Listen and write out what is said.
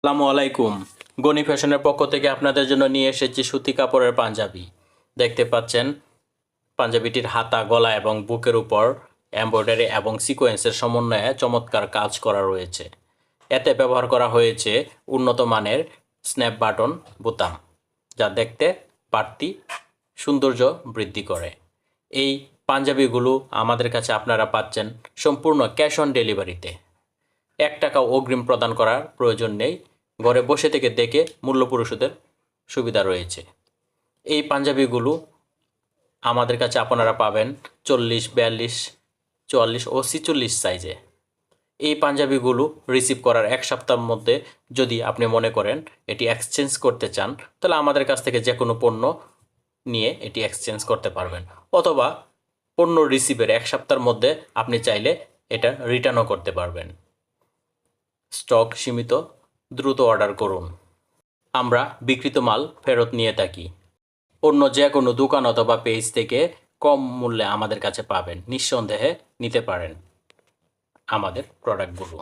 আসসালামু আলাইকুম। গনি ফ্যাশনের পক্ষ থেকে আপনাদের জন্য নিয়ে এসেছি সুতি কাপড়ের পাঞ্জাবি। দেখতে পাচ্ছেন পাঞ্জাবিটির হাতা, গলা এবং বুকের উপর এমব্রয়ডারি এবং সিকোয়েন্সের সমন্বয়ে চমৎকার কাজ করা রয়েছে। এতে ব্যবহার করা হয়েছে উন্নত মানের স্ন্যাপ বাটন বোতাম, যা দেখতে বাড়তি সৌন্দর্য বৃদ্ধি করে। এই পাঞ্জাবিগুলো আমাদের কাছে আপনারা পাচ্ছেন সম্পূর্ণ ক্যাশ অন ডেলিভারিতে। 1 টাকাও অগ্রিম প্রদান করার প্রয়োজন নেই। ঘরে বসে থেকে দেখে মূল্য পরিশোধের সুবিধা রয়েছে। এই পাঞ্জাবিগুলো আমাদের কাছে আপনারা পাবেন 40, 42, 44 ও 46 সাইজে। এই পাঞ্জাবিগুলো রিসিভ করার 1 সপ্তাহের মধ্যে যদি আপনি মনে করেন এটি এক্সচেঞ্জ করতে চান, তাহলে আমাদের কাছ থেকে যে কোনো পণ্য নিয়ে এটি এক্সচেঞ্জ করতে পারবেন, অথবা পণ্য রিসিভের 1 সপ্তাহের মধ্যে আপনি চাইলে এটা রিটার্নও করতে পারবেন। স্টক সীমিত, দ্রুত অর্ডার করুন। আমরা বিক্রিত মাল ফেরত নিয়ে থাকি। অন্য যে কোনো দোকান অথবা পেজ থেকে কম মূল্যে আমাদের কাছে পাবেন। নিঃসন্দেহে নিতে পারেন আমাদের প্রোডাক্টগুলো।